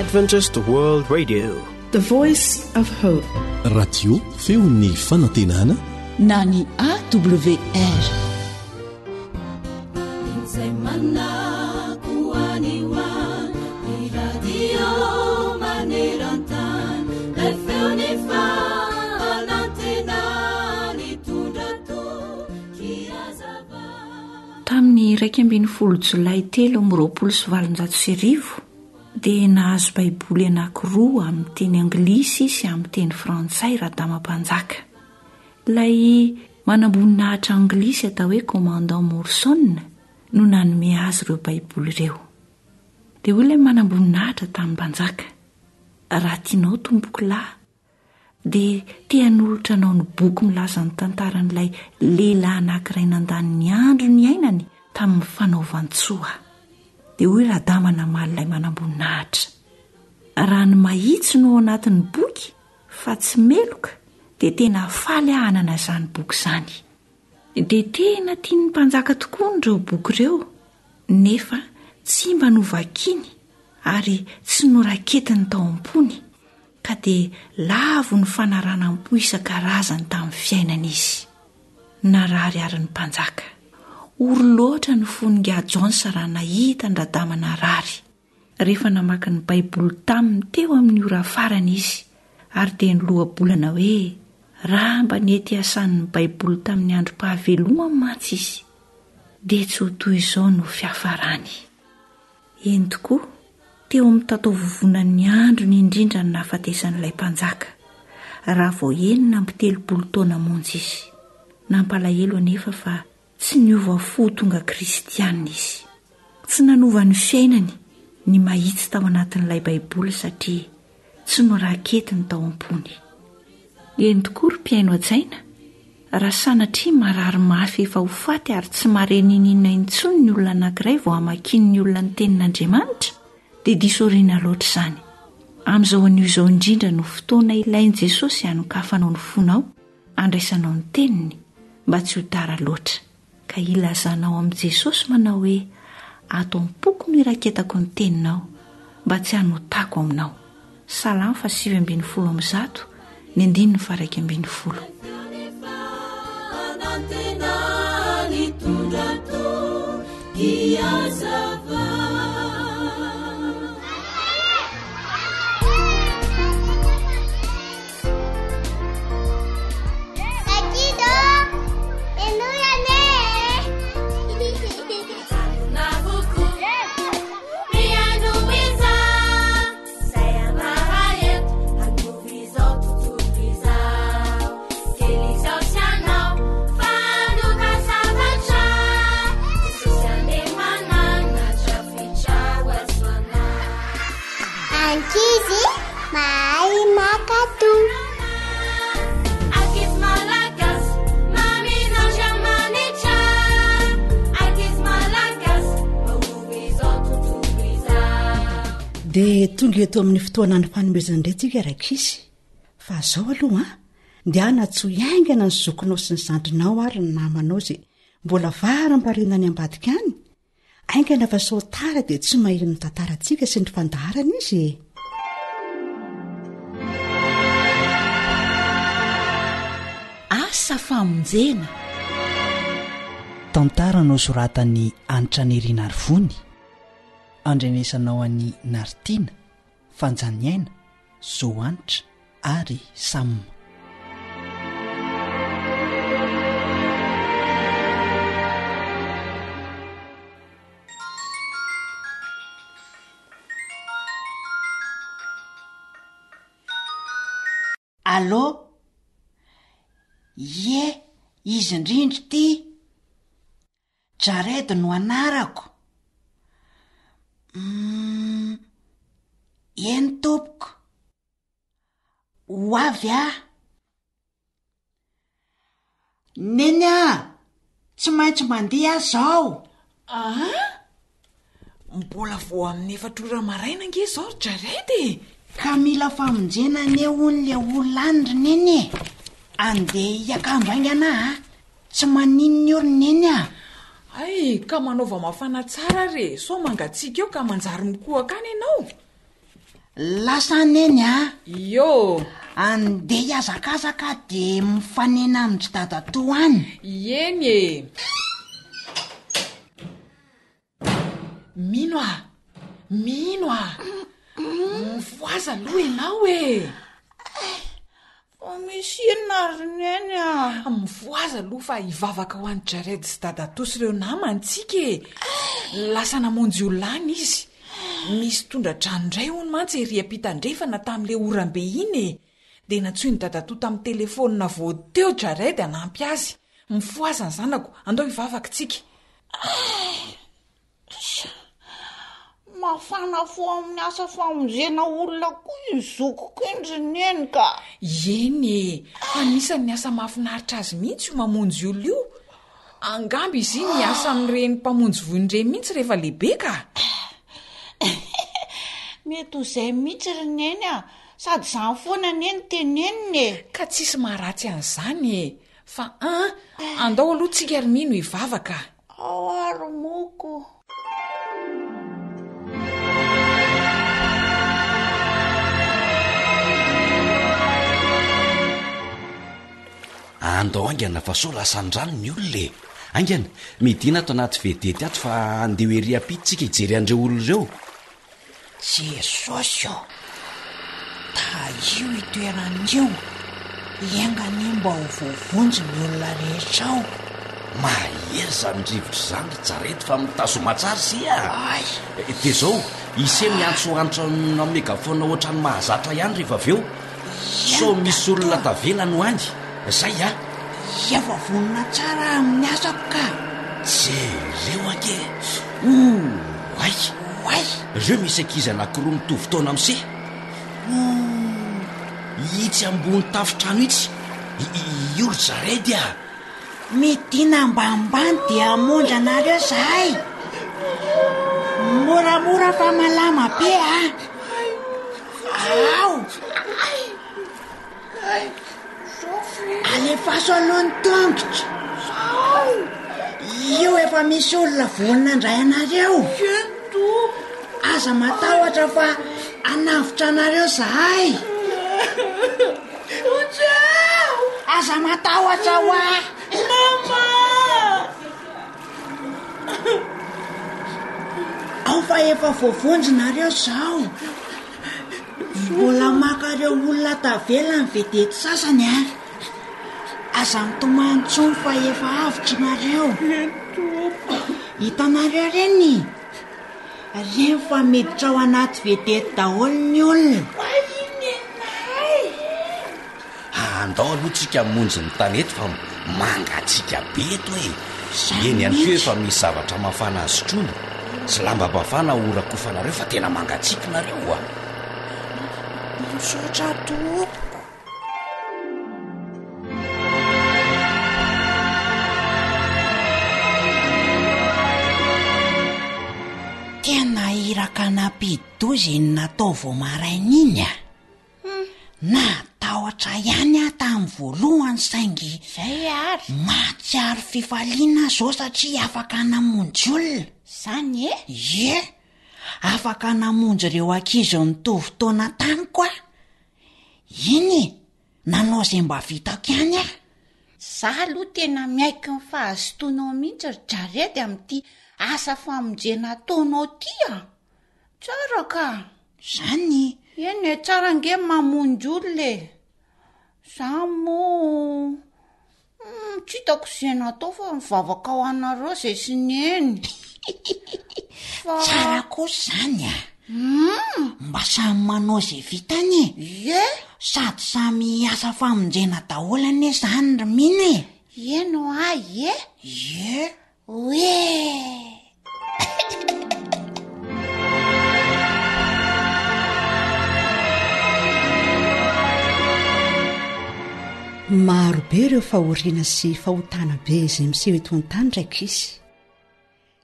Adventist World Radio, the voice of hope. Radio feon'ny fanantenana na ny AWR. Tamin'ny 20 Jolay 3 dia nahazo baiboly anankiroa amin'ny teny anglisy sy amin'ny teny frantsay Radama Mpanjaka. Ilay manamboninahitra anglisy atao hoe Commandant Morson no nanome azy ireo baiboly ireo. Dia hoy ilay manamboninahitra tamin'ny Mpanjaka: raha tianao tompoko lahy, dia te-hanolotra anao ny boky milaza ny tantaran'ilay lehilahy anankiray nandany ny andro ny ainany tamin'ny fanaovan-tsoa. Dia hoy Radama namaly ilay manamboninahitra: raha ny mahitsy no ao anatin'ny boky fa tsy meloka, dia tena faly hanana izany boky izany. Dia tena tian'ny Mpanjaka tokoa ireo boky ireo, nefa tsy mba novakiany ary tsy noraketiny tao am-pony, ka dia lavo ny fanaranam-po isan-karazany tamin'ny fiainana izy. Narary ary ny Mpanjaka: ory loatra ny foninga Jonsa raha nahita ny Radama narary. Rehefa namaky ny baiboly taminy teo amin'ny ora farany izy, ary dia niloha-bolana hoe raha mba nety asan'ny baiboly tamin'ny androm-pahavelomany mantsy izy, dia tsy ho toy izao no fiafarany. Eny tokoa, teo amin'ny tataovovonan'ny andro ny indrindra ny nahafatesan'ilay Mpanjaka, raha vao enina amby 30 taona monja izy. Nampalahelo anefa fa tsy niova fo tonga kristianina izy. Tsy nanova ny fiainany ny mahitsy tao anatin'ilay baiboly satria tsy noraketiny tao am-pony. Eny tokoa ry mpiaino an-tsaina, raha sanatria marary mafy efa ho faty ary tsy mareninina intsony ny olona anankiray vao hamakiny ny olona ny tenin'Andriamanitra, dia disorina loatra izany. Amin'izao anio izao indrindra no fotoana ilain'i Jesosy hanokafanao ny fonao, andraisanao ny teniny mba tsy ho tara loatra. Ka ilazanao amin'i Jesosy manao hoe ato am-poko no iraketako ny teninao mba tsy hanotako aminao. Salamo 8:20, ny 9:20. Dia tonga eto amin'ny fotoana ny fanomezana indrentsika raikisy. Fa zao aloha ndiana tsy ho iaingana ny zokinao sy ny zandrinao ary ny namanao izay mbola varam-barenany ambadika any. Aingana fa sao tara dia tsy mahiriny ny tantarantsika sy ny fandaharana izy. Asa famonjena. Tantara no soratan'ny Anitra Nirina Arivony, andrenesanao an'i Nartina, Fanjaniaina, Zoanitra ary Samma. Allô? Ie, izy indrindra ty. Jared no anarako. Eny tompoko. Ho avy a? Neny tsy maintsy mandeha zao. Mbola vao amin'ny 4 maraina nge zao Jared. Ka mila famonjena neon'le olandry neny. Andeha hiakambo aingana tsy manino ny orona neny Ay, ka manaova mafana tsara re. So mangatsika eo ka manjary mikoaka any ianao. Lasaneny a Yo, andeha hiazakazaka de mifanena amin'ny dadatoa any. eny e. Mino a, mivoaza aloha ianao e. Misy inona ry neny a? Mivoaza aloha fa hivavaka ho an'ny Jared sy dadatoa sy ireo namantsika e. Lasa namonjy olona any izy. Misy tondra-drano indray hono mantsy ery ampitandrefana tamin'ile orambe iny e. Dia natsoiny dadatoa tamin'ny telefonina vao teo Jared hanampy azy. Mivoaza ny zanako, andao hivavaka tsika. Mafana fo amin'ny asa famonjena olona koa izokoko indry neny ka. Eny e, anisan'ny asa mahafinaritra azy mihitsy io mamonjy olo io. Angamby izy ny asa amin'ireny mpamonjy voan'ireny mihitsy rehefa lehibe ka. Mety ho izay mihitsy ry neny a, sady izany foana neny teneniny e. Ka tsisy maharatsy an'izany e. Fa andao aloha tsika ry mino hivavaka. Ao ary moko. Andao angana fa so lasandrano ny olona e. Angana, midina ato anaty vedety ato fa andeha ho ery ampitsika hijery andreo olona ireo. Jesosy o, io itoeran'io iangany mba ho voavonjy ny olona rehetra ao. Mahery zany rivotra zany Jared fa mitazoma tsara sia. Dia zao ise miantsoantra na megafona ohatrany mahazatra ihany rehefa avy eo. So misy olona tavelany ho any. Zay a efa vonina tsara amin'ny asako ka. Jereo ake. Ay, ireo misy ankizy anankiroa mitovy taona am'se. Itsy ambony tafitrano itsy. Io ry Jared a. Midina ambanimbany dia amonjy anareo zahay. Moramora fa malama be a. Ao. Alefaso alohan'ny tongotra. Io efa misy olona vonina andray anareo. Aza matahotra fa anavitra anareo zahay. Aza matahotra hoa. Mama! Ao fa efa voavonjy nareo zao. Mbola maka reo olona tavelany vedety sasany a. Aza mitomany tsony fa efa avitra nareo. Hitanareo reny. Reny fa miditra ao anaty vedety daholo ny olona. Andao aloha tsika monjy ny tanety fa mangatsika be eto e. Eny ihany koa efa misy zavatra mafana azy trony. Sy lamba bafana orakofanareo fa tena mangatsika nareo a. Misaotra tompoko. Tena iraka nampidi-dozy ny natao vao maraina iny a. Natahotra ihany a tamin'ny voalohany saingy Zay ary mahatsiaro fifaliana zao satria afaka namonjy olona. Zany e? Ie, afaka namonjy ireo ankizy nitovy taona tany koa. Iny, nanao izay mba vitako ihany a. Za aloha tena miaiky ny fahazotoanao mihitsy ry Jared amin'ity asa famonjena ataonao ty a. Tsara ka. Zany. Eny e, tsara nge mamonjy olona e. Za moa tsy hitako izay natao fa mivavaka ho anareo izay sy neny. Tsara kosa zany a. Mba samy manao izay vitany. Ie. Sady samy asa famonjena daholo ane zany ry miny. Eno a ie. Ie. Oe. Maro be ireo fahoriana sy fahotana be izay miseho eto an-tany ndraiky izy.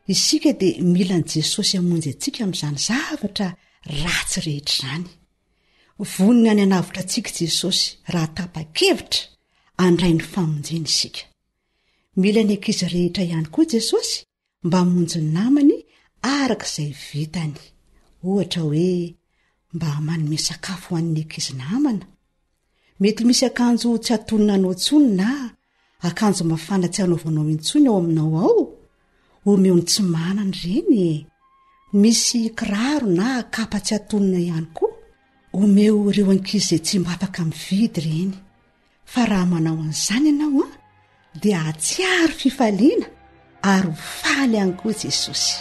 Isika dia mila ny Jesosy hamonjy antsika amin'izany zavatra ratsy rehetra izany. Vonina any anavitra antsika Jesosy raha tapa-kevitra handray ny famonjena isika. Mila ny ankizy rehetra ihany koa Jesosy mba hamonjy ny namany araka izay vitany. Ohatra hoe mba manome sakafo ho an'ny ankizy namana. Mety misy akanjo tsy atonina anao ntsony na akanjo mafana tsy hanaovanao intsony ao aminao ao, omeony tsy manany reny. Misy kiraro na kapa tsy atonina ihany koa, omeo ireo ankizy izay tsy mba afaka mividy reny. Fa raha manao an'izany ianao dia atsiaro fifaliana ary ho faly ihany koa Jesosy.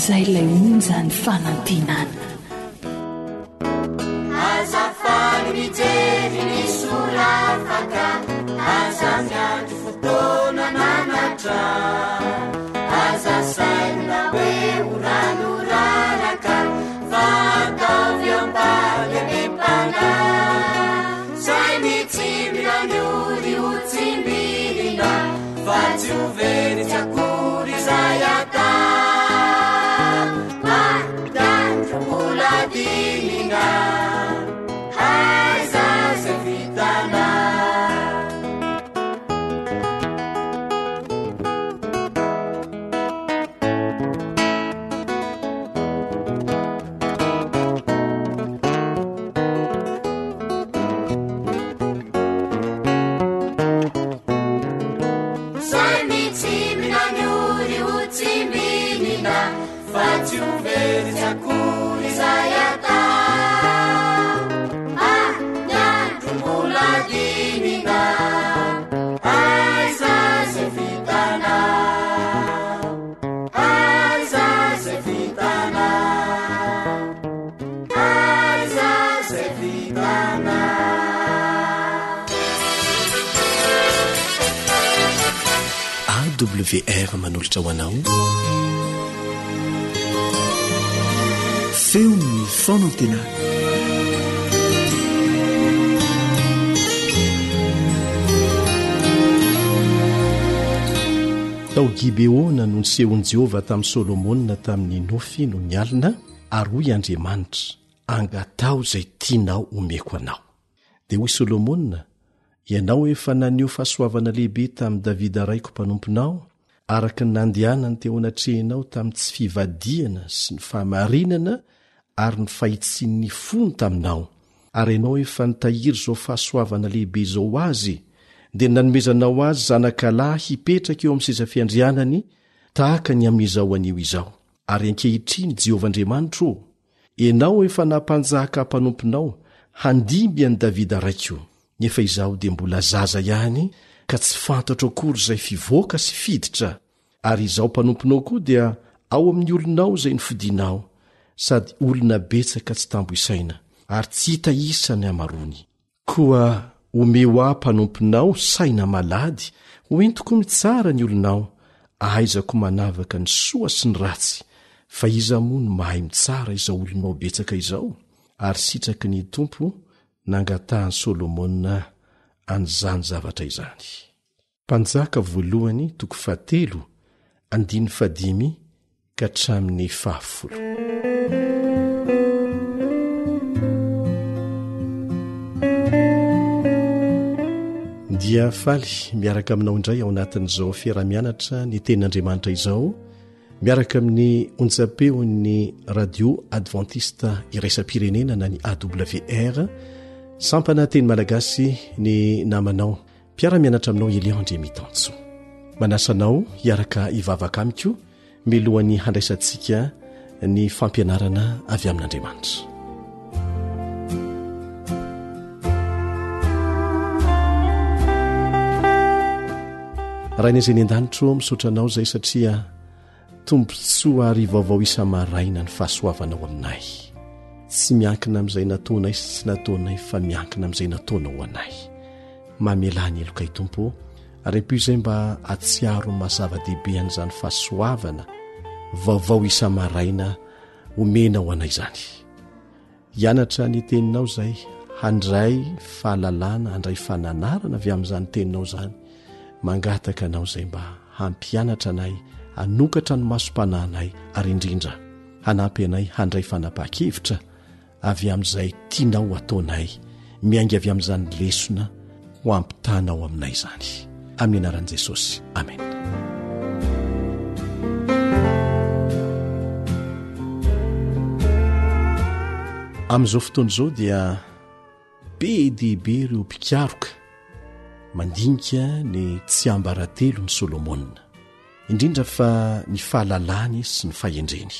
Zay lay onjany fanantinana. Azafany mijery ny solafaka, aza miandry fotoana nanatra, aza saina hoe ho ranoraraka, fa ataovy ambany amem-pana. Zay mitsimina ny ory ho tsimbirina, fa tsy ho very tsy akory zay ata. WR manolotra ho anao feon'ny fonantenana. Tao Gibeona no nisehon'i Jehova tamin'ny Solomona tamin'ny nofy no ny alina, ary hoy Andriamanitra, angatao izay tianao omeko anao. Dia hoy Solomona, ianao efa naneho fahasoavana lehibe tamin'ny Davida raiko mpanomponao, araka ny nandehanany teo anatrehinao tamin'ny tsy fivadiana sy ny fahamarinana ary ny fahitsian'ny fony taminao. Ary ianao efa nitahiry izao fahasoavana lehibe izao azy, dia nanomezanao azy zanakalahy hipetraka eo amin'ny seza fiandrianany, tahaka ny amin'izao anio izao. Ary ankehitriny Jehovah Andriamanitra, ianao efa nampanjaka mpanomponao handimby an'i Davida raiko. Nefa izaho dia mbola zaza ihany, ka tsy fantatra akory izay fivoaka sy fiditra. Ary izaho mpanomponao koa dia ao amin'ny olonao izay nifidinao, sady olona betsaka tsy tambo isaina, ary tsy hita isany amarony. Koa omeo ahy mpanomponao saina malady, hoentiko mitsara ny olonao, ahaizako manavaka ny soa sy ny ratsy. Fa iza moa no mahay mitsara izao olonao betsaka izao? Ary sitraky ny Tompo nangatahany Solomona an'izany zavatra izany. Mpanjaka voalohany 7:1-5 ka hatramin'ny 10. Dia faly miaraka aminao indray ao anatin'izao fiaramianatra ny tenin'Andriamanitra izao, miaraka amin'ny onjam-peon'ny radio adventista iraisam-pirenena na ny AWR, sampana teny malagasy ny namanao mpiara-mianatra aminao Elion ndre mitanso manasanao hiaraka ivavaka amiko milohan'ny handraisantsika ny fampianarana avy amin'Andriamanitra. raha inay izay ny an-danitro misotranao izay satria tombontsoa ary vaovao isa-maraina ny fahasoavanao aminay, tsy miankina amin'izay nataonay sy tsy nataonay fa miankina amin'izay nataonao anay. Mamelany elokay tompo ary ampo izay mba atsiaro mazava-dehibe an'izany fahasoavana vaovao isa-maraina omenao anay izany. Hianatra ny teninao izay handray fahalalana, handray fananarana avy amin'izany teninao izany, mangataka anao izay mba hampianatra anay, hanokatra ny masom-panahinay ary indrindra hanampy anay handray fanapa-kevitra avy amin'izay tianao ataonay, miainga avy amin'izany lesona ho ampitanao aminay izany. Amin'ny anaran'i Jesosy, amen. Amin'izao fotoana izao dia be dehibe ireo mpikaroka mandinika ny tsy ambaratelo ny Solomona, indrindra fa ny fahalalany sy ny fahendreny.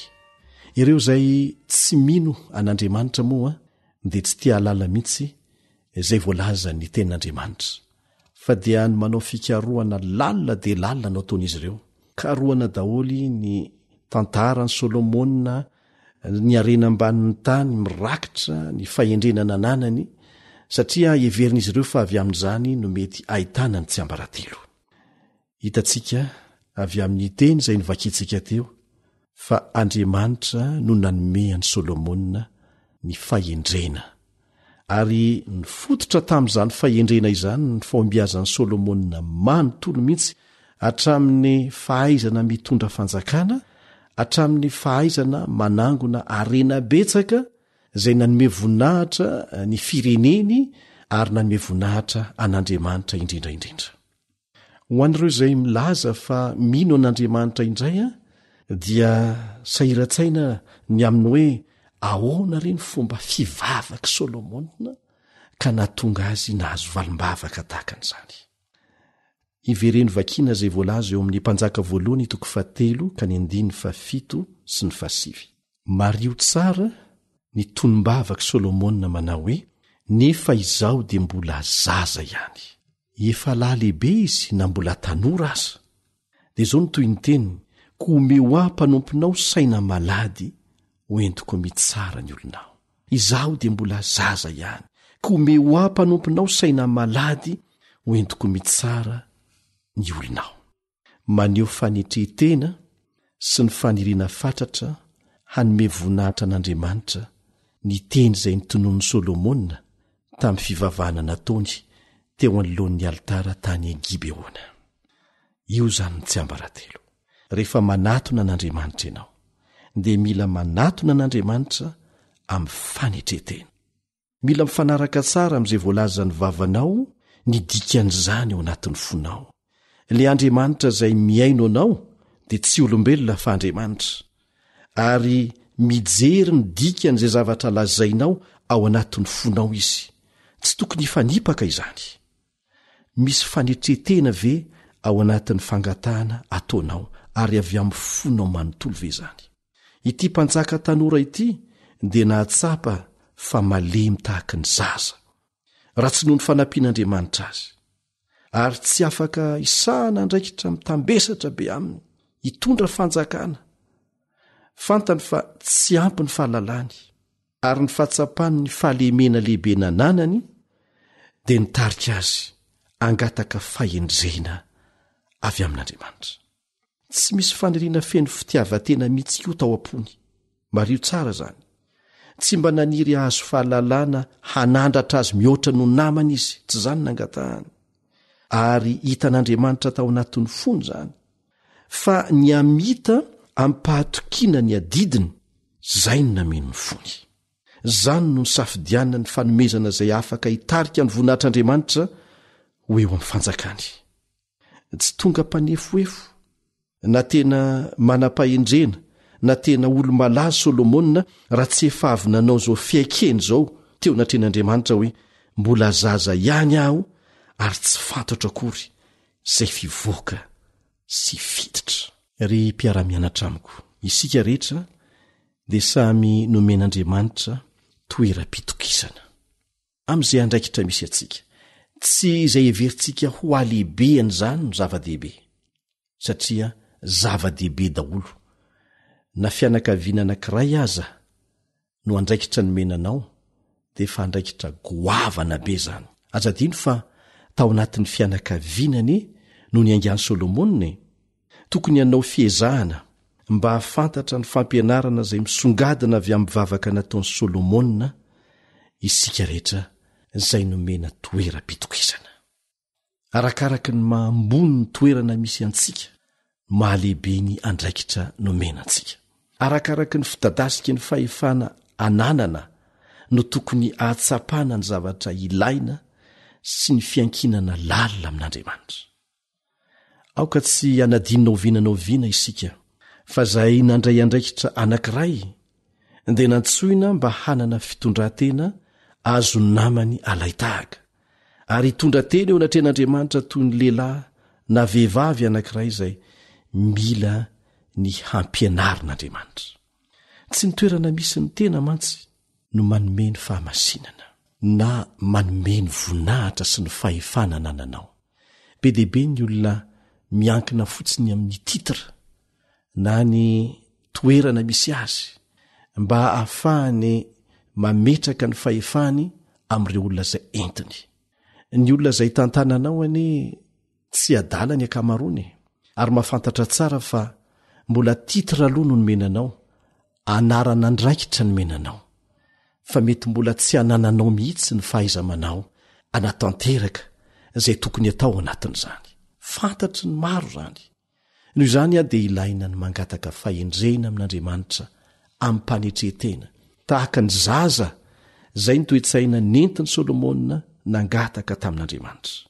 Ireo izay tsy mino an'Andriamanitra moa dia tsy tia halala mihitsy izay voalaza ny tenin'Andriamanitra, fa dia ny manao fikarohana lalina dia lalina no ataon'izy ireo. Karohana daholy ny tantarany Solomona, ny arena ambanin'ny tany, mirakitra ny fahendrenana ananany, satria heverin'izy ireo fa avy amin'izany no mety ahitana ny tsy ambaratelo. Hitantsika avy amin'ny teny izay novakintsika teo fa Andriamanitra no nanome an'i Solomona ny fahendrena, ary ny fototra tamin'izany fahendrena izany ny fahombiazan'i Solomona manontolo mihitsy, hatramin'ny fahaizana mitondra fanjakana, hatramin'ny fahaizana manangona arena betsaka izay nanome voninahitra ny fireneny ary nanome voninahitra an'Andriamanitra indrindraindrindra. Ho an'ireo izay milaza fa mino an'Andriamanitra indray dia sahiran-tsaina ny aminy hoe ahoana reny fomba fivavaka Solomona ka nahatonga azy nahazo valim-bavaka tahaka an'izany. Ivereny vakina izay voalaza eo amin'ny Mpanjaka voalohany 7:7 sy 7. Mario tsara ny tonom-bavaka Solomona manao hoe nefa izaho dia mbola zaza ihany. Efa lahy-lehibe izy na mbola tanora aza. Dia izao no toy ny teniny, ko omeo ahy mpanomponao saina malady ho entiko mitsara ny olonao. Izaho dia mbola zaza ihany, ko omeo ahy mpanomponao saina malady ho entiko mitsara ny olonao. Maneho fanetretena sy ny faniriana fatratra hanome voninahitra an'Andriamanitra ny teny izay notonon'ny Solomona tamin'ny fivavahana nataony teo anoloan'ny alitara tany Gibeona. Io izany ny tsy ambaratelo. Rehefa manatona an'Andriamanitra ianao dia mila manatona an'Andriamanitra amin'ny fanetretena. Mila mifanaraka tsara amin'izay voalaza ny vavanao ny dikan'izany ao anatin'ny fonao. Le Andriamanitra izay miaino anao dia tsy olombelona fa Andriamanitra, ary mijery ny dikan'izay zavatra lazainao ao anatin'ny fonao izy. Tsy tokony hifanipaka izany. Misy fanetretena ve ao anatin'ny fangatahana ataonao ary avy amin'ny fonao manontolo ve izany? Ity mpanjaka tanora ity dia nahatsapa fa malemy tahaka ny zaza, raha tsy noho ny fanampian'Andriamanitra azy, ary tsy afaka isahana andraikitra mitambesatra be aminy hitondra fanjakana. Fantany fa tsy ampy ny fahalalany ary ny fahatsapany ny fahalemena lehibe nananany dia nitarika azy angataka fahendrena avy amin'Andriamanitra. Tsy misy faniriana feno fitiavatena mihitsy io tao am-pony. Mario tsara zany. Tsy mba naniry azo fahalalana hanandratra azy mihoatra no namany izy, tsy zany nangatahany. Ary hitan'Andriamanitra tao anatin'ny fony zany. Fa ny amita ampahatokina ny adidiny, zay no nameno ny fony. Zany no nisafidianina ny fanomezana izay afaka hitarika ny voninahitr'Andriamanitra ho eo amin'ny fanjakany. Tsy tonga mpanefoefo, na tena manam-pahendrena, na tena olo-malaza Solomona raha tsy efa avy nanao izao fiaikeny izao teo anatrehan'Andriamanitra hoe mbola zaza ihany aho ary tsy fantatra akory zay fivoaka sy fiditra. Ry mpiara-mianatra amiko, isika rehetra dia samy nomen'Andriamanitra toeram-pitokisana amin'izay andraikitra misy atsika. Tsy izay heverintsika ho alehibeany zany no zava-dehibe, satria zava-dehibe daholo. Na fianakaviana anankiray aza no andraikitra nomenanao dia efa andraikitra goavana be zany. Azadino fa tao anatin'ny fianakavianany no niaingany Solomonina, tokony hanao fiezahana mba hafantatra ny fampianarana izay misongadina avy amin'ny vavaka nataon'i Solomonina isika rehetra izay nomena toeram-pitokisana. Arakaraka ny mahambony ny toerana misy antsika, mahalehibe ny andraikitra nomena antsika. Arakaraka ny fitadasika ny fahefana ananana no tokony ahatsapana ny zavatra ilaina sy ny fiankinana lalina amin'Andriamanitra. Aoka tsy anadinina ovinana isika, fa izay nandray andraikitra anankiray dia nantsoina mba hanana fitondrantena azo namany alaitahaka, ary hitondra tena eo anatrehan'Andriamanitra toy ny lehilahy na vehivavy anankiray izay mila ny hampianarin'Andriamanitra. Tsy ny toerana misy ny tena mantsy no manome ny fahamasinana na manome ny voninahitra sy ny fahefana nananao. Be dehibe ny olona miankina fotsiny amin'ny titra na ny toerana misy azy mba ahafahany mametraka ny fahefany amin'ireo olona izay entiny. Ny olona izay tantananao ane tsy adala ny akamarony, ary mahafantatra tsara fa mbola titra aloha no nomenanao, anaran'andraikitra nomenanao, fa mety mbola tsy hanananao mihitsy ny fahaiza-manao anatanteraka izay tokony atao anatin'izany. Fantatry ny maro zany. Noho izany dia ilaina ny mangataka fahendrena amin'Andriamanitra amin'ny mpanetretena, tahaka ny zaza izay ny toe-tsaina nentin'i Solomonina nangataka tamin'Andriamanitra.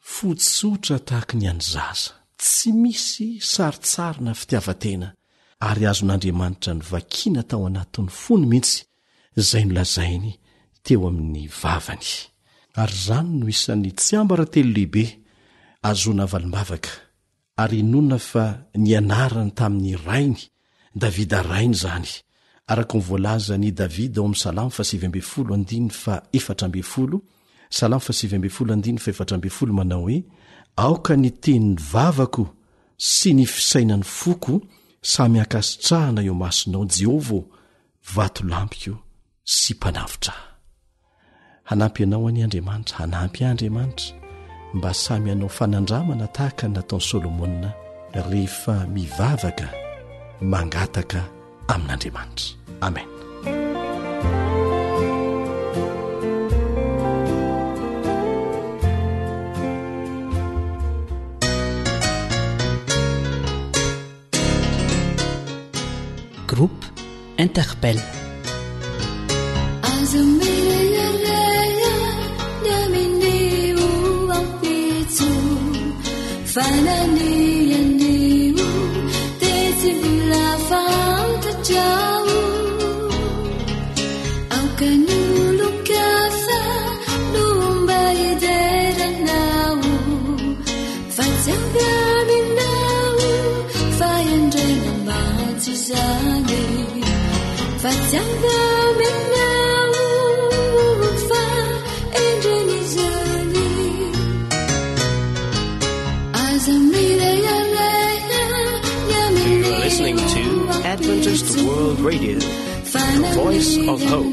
Fotsotra tahaka ny any zaza, tsy misy saritsarina fitiavatena, ary azon'Andriamanitra ny vakiana tao anatin'ny fony mihitsy izay nolazainy teo amin'ny vavany. Ary zany no isan'ny tsy ambaratelo lehibe azona valimbavaka, ary inona fa nianarany tamin'ny rainy, Davida rainy zany, araka ny voalaza ny Davida ao amin'ny Salamo 7:4, Salamo 7:4 manao hoe: aoka ny tenin'ny vavako sy ny fisainan'ny foko samy ankasitrahana eo masonao Jehova, vato lampiko sy mpanavitra. Hanampy ianao any Andriamanitra, hanampy Andriamanitra mba samy hanao fanandramana tahaka nataon'i Solomonina rehefa mivavaka mangataka amin'Andriamanitra. Amen. Groupe Interpel. Fananianiu tesibla fantajau aukanulu kafa numbayderanau fatsangaminau fayandrainambatisani fatsangaminau faendranizani. You're listening to Adventist World Radio, the voice of hope.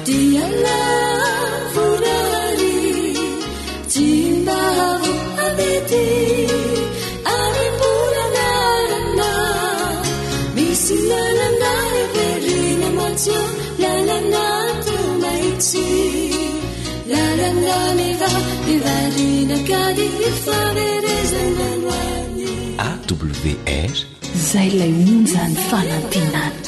Dia la furari, timba AWR zay lay onjany fanantenana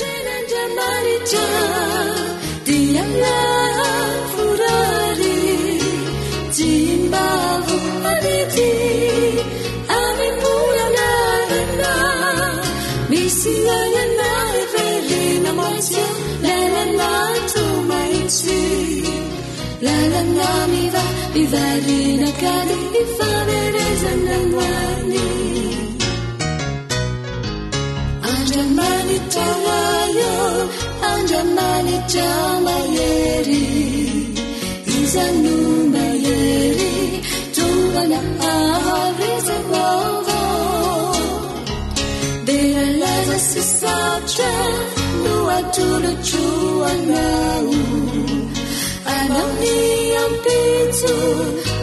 Lalanamiva vivarina kadi faverezanangwani Anjamani tawayo Anjamani tamayeri Izanuma yeri Tuvana aharizavovo Dera laza sisatra Nuatulu chuanau Anani ampitsu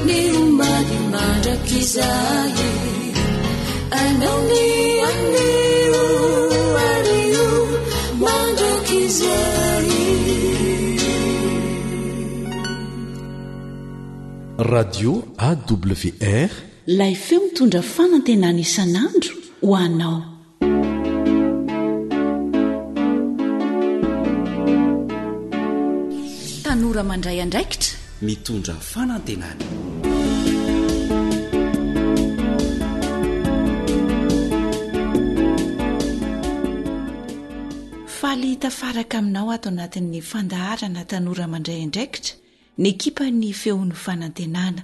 ni umadi mandrakizai Anani aniu ariu mandrakizai Radio AWR lay feo mitondra fanantenana isan'andro ho anao. Tanora mandray andraikitra mitondra fanantenana. Faly tafaraka aminao ato anatin'ny fandaharana tanora mandray andraikitra ny ekipa ny feon'ny fanantenana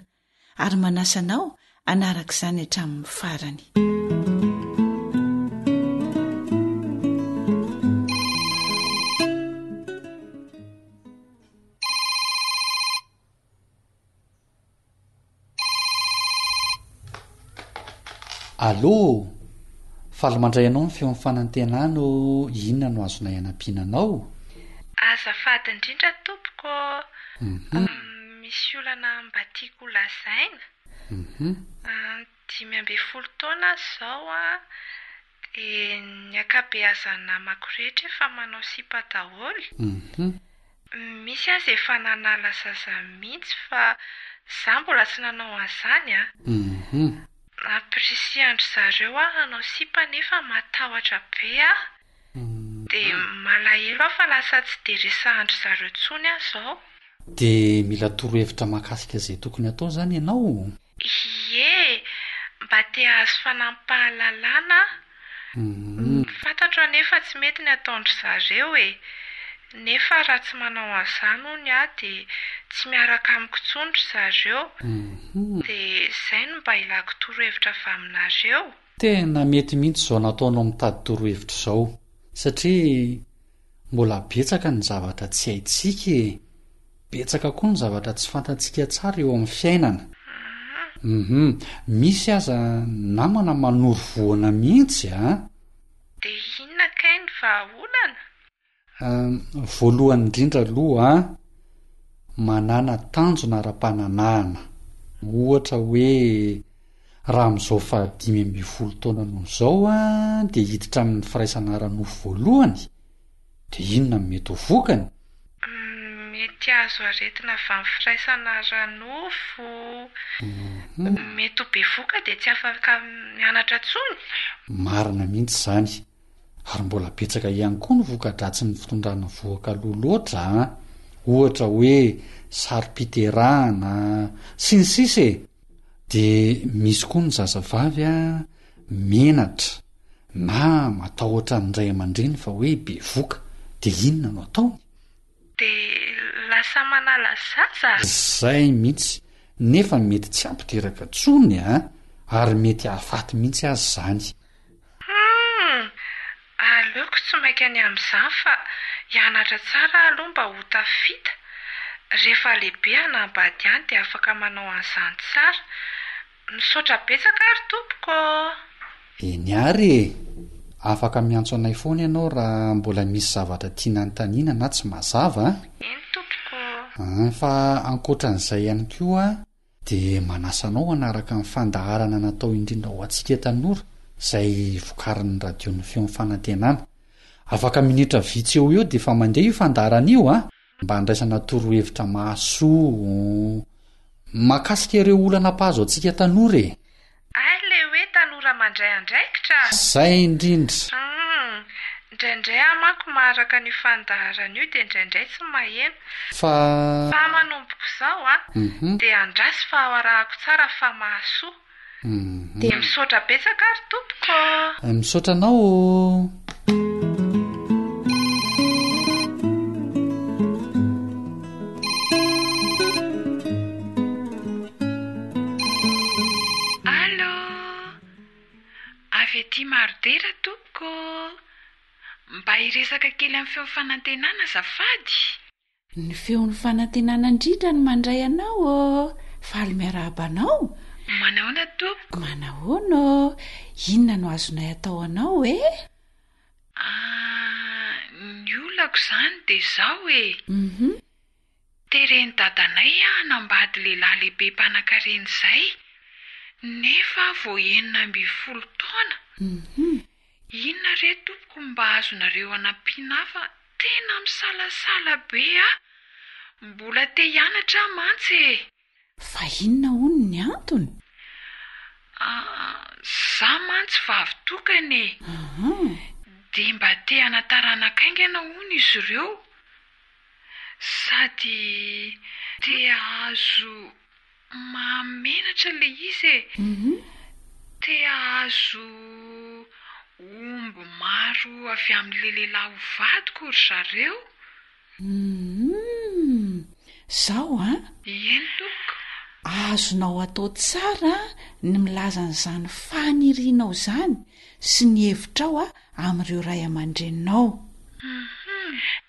ary manasanao anaraka izany hatramin'ny farany. Allô, faly mandray anao ny feo amin'ny fanantenana inona no azonay anampiananao? Azafady indrindra tompoko. Misy olana mba tiako lazaina. 15 taona zao dia ny akabeazany namako rehetra efa manao sipa daholo. Misy azy efa nanala zaza mihitsy fa izaho mbola tsy nanao an'izany Aprisiandry zareo hanao sipa nefa matahotra be dia malahelo fa lasa tsy dia resahandry zareo tsony zao. Dia mila torohevitra mahakasika izay tokony atao izany ianao? Ie, mba te azo fanampahalalana. Fantatro anefa tsy mety ny ataondry zareo nefa raha tsy manao an'izany hono dia tsy miaraka amiko tsondry zareo. Dia izay no mba ilako torohevitra avy aminareo. Tena mety mihitsy izao nataonao mitady torohevitra izao satria mbola betsaka ny zavatra tsy haintsika betsaka koa ny zavatra tsy fantatsika tsara eo amin'ny fiainana. Misy aza namana manoro voana mihitsy Dia inona kay ny vahaolana? Voalohany indrindra aloha manana tanjona ara-pananahana. Ohatra hoe raha amin'izao 15 taona noho izao dia hiditra amin'ny firaisana ara-nofo voalohany dia inona mety ho vokany? Mety azo aretina avy amin'ny firaisana ara-nofo. Mety ho be voka dia tsy afaka mianatra tsony. Marina mihitsy izany ary mbola betsaka ihany koa ny voka-dratsy ny fitondrana voaka-loha loatra ohatra hoe sarim-piterahana sy ny sisa dia misy koa ny zazavavy menatra na matahotra ny ray aman-dreny fa hoe be voka dia inona no ataony? Dia lasa manala zaza. Izay mihitsy nefa mety tsy ampiteraka tsony ary mety hahafaty mihitsy azy izany. Aleoko tsy maika any amin'izany fa hianatra tsara aloha mba ho tafita. Rehefa lehibe hanambady any dia afaka manao an'izany tsara. Misaotra betsaka ary tompoko. Eny ary afaka miantso anay foana ianao raha mbola misy zavatra tiana anontaniana na tsy mazava. Eny tompoko. Fa ankoatran'izay ihany koa dia manasanao anaraka ny fandaharana natao indrindra ho antsika tanora izay vokarin'ny radion'ny feo fanantenana. Afaka minitra vitsy eo dia efa mandeha io fandaharana io mba handraisana torohevitra mahasoa mahakasika ireo olana pazo antsika tanora e. Ay le hoe tanora mandray andraikitra. Zay indrindra. Indraindray manko maharaka ny fandaharana io dia indraindray tsy maheno. Fa manomboko izao dia andrasy fa aharahako tsara fa mahasoa. Dia misaotra betsaka ary tompoko. Misaotra anao. Allô, avy ety Marodera tompoko. Mba hiresaka kely amin'ny feo fanantenana azafady. Ny feon'ny fanantenana indrindra no mandray anao. Faly miarabanao. Manahoana tompoko? Manahoana? Inona no azonay atao anao e? Ny olako izany dia izao e. Tereny dadanay nambady lehilahy lehibe mpanan-karena izay. Nefa vao 19 taona. Inona re tompoko mba azonareo anampiana hafa? Tena misalasala be mbola te hianatra mantsy e. Fa inona hono ny antony? Za mantsy vavy tokana e. Dia mba te hanataranakaingana hono izy ireo. Sady te ahazo mahamenatra le izy e. Te ahazo omby maro avy amin'le lehilahy ho vadiko ry zareo. Zao Eny tompoko. Azonao atao tsara ny milaza n'izany fanirianao izany sy ny hevitrao amin'ireo ray aman-dreninao.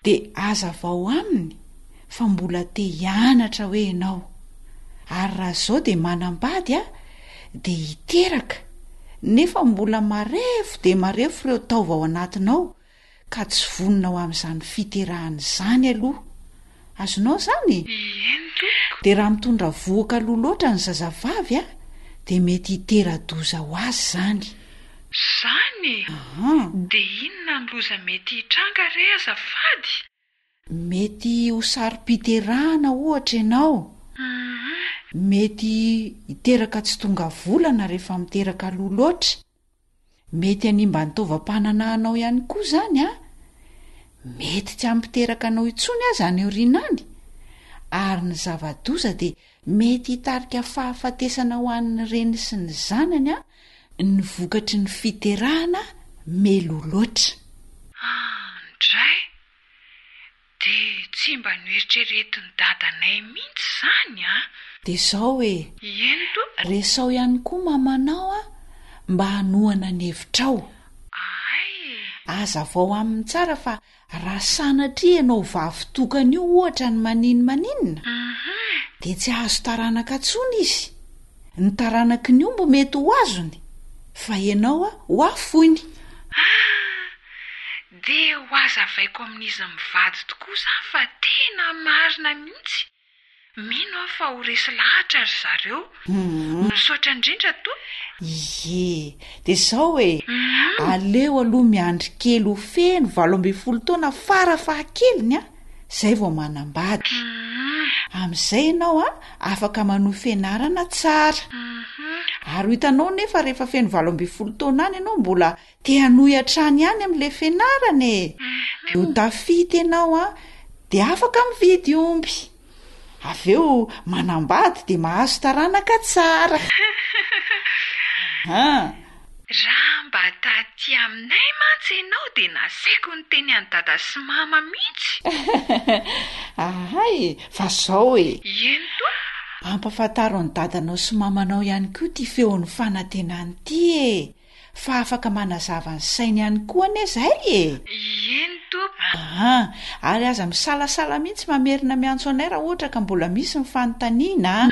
Dia azavao aminy fa mbola te hianatra hoe ianao. Ary raha izao dia manambady dia hiteraka. Nefa mbola marefo dia marefo ireo taova ao anatinao ka tsy voninao amin'izany fiterahana izany aloha. Azonao izany? Dia raha mitondra vohoka loha loatra ny zazavavy dia mety hitera-doza ho azy izany. Izany? Dia inona ny loza mety hitranga re azafady? Mety ho sarim-piterahana ohatra ianao. Mety hiteraka tsy tonga volana rehefa miteraka loha loatra. Mety hanimba ny taovam-panananao ihany koa izany mety tsy hampiteraka anao intsony aza any aorianany. Ary ny zava-doza dia mety hitarika fahafatesana ho an'ny reny sy ny zanany ny vokatry ny fiterahana melo loatra. Ndray dia tsy mba noeritreretiny dadanay mihitsy izany Dia izao e. Eny tompoko. Resao ihany koa mamanao mba hanohana ny hevitrao. Azavao amin'ny tsara fa raha sanatria ianao vavy tokana io ohatra ny maninona dia tsy azo taranaka intsony izy. Ny taranaky ny omby mety ho azony fa ianao ho afoiny. Dia ho azavaiko amin'izy mivady tokoa izany fa tena marina mihitsy. Mino fa ho resy lahatra ry zareo. Misaotra indrindra to. Ie, dia izao e. Aleo aloha miandry kely ho feno 12 taona farafahakeliny izay vao manambady. Amin'izay ianao afaka manohy fianarana tsara. Ary hitanao nefa rehefa feno 12 taona any ianao mbola te hanohy hatrany ihany amin'ilay fianarana e. Dia ho tafita ianao dia afaka mividy omby. Avy eo manambady dia mahazo taranaka tsara. Raha mba taty aminay mantsy ianao dia nasaiko ny teny any dada sy mama mihitsy. Fa izao e. Eny toa. Ampafantaro ny dadanao sy mamanao ihany koa ity feon'ny fanantenana ity e. Fa afaka manazava ny sainy ihany koa anie izay e. Eny toa. Ary aza misalasala mihitsy mamerina miantso anay raha ohatra ka mbola misy ny fanontaniana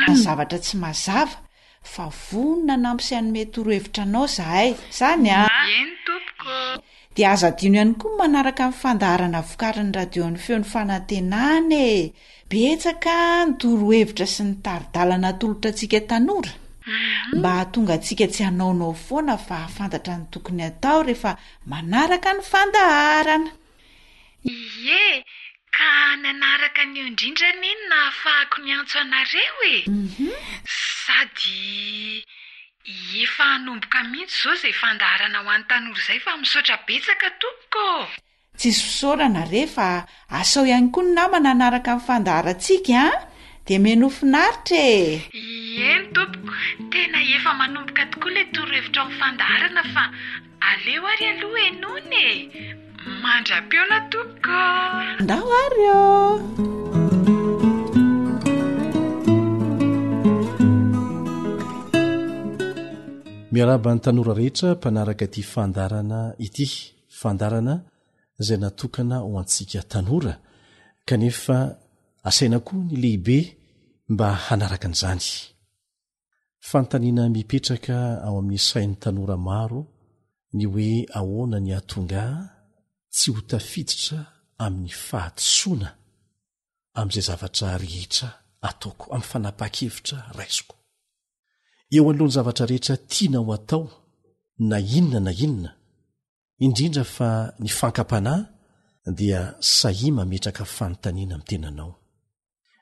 na zavatra tsy mazava. Fa vonona nampisainy mety torohevitra anao zahay. Izany Eny tompoko. Dia aza adino ihany koa manaraka ny fandaharana vokarin'ny radion'ny feon'ny fanantenana e. Betsaka ny torohevitra sy ny taridalana atolotra antsika tanora. Mba hahatonga antsika tsy hanaonao foana fa hafantatra ny tokony atao rehefa manaraka ny fandaharana. Ie, ka nanaraka ny eo indrindra niny na ahafahako ny antso anareo e. Sady efa hanomboka mihitsy zao izay fandaharana ho an'ny tanora izay fa misaotra betsaka tompoko. Tsisy fisaorana rehefa asao ihany koa ny namana anaraka amin'ny fandaharantsika dia meno finaritra e. Eny tompoko, tena efa manomboka tokoa ilay torohevitra ao fandaharana fa aleo ary aloha enony e. Mandra-piona tompoko. Ndao ary eo. miaraba ny tanora rehetra mpanaraka ity fandarana ity fandarana izay natokana ho antsika tanora kanefa asaina koa ny lehibe mba hanaraka an'izany. Fantaniana mipetraka ao amin'ny sain'ny tanora maro ny hoe ahoana ny atonga tsy ho tafiditra amin'ny fahatsoana amin'izay zavatra rehetra ataoko amin'ny fanapaha-kevitra raisiko. Eo anoloany zavatra rehetra tiana ho atao na inona indrindra fa ny fankapanahy dia sahia mametraka fanontaniana amin'ny tenanao.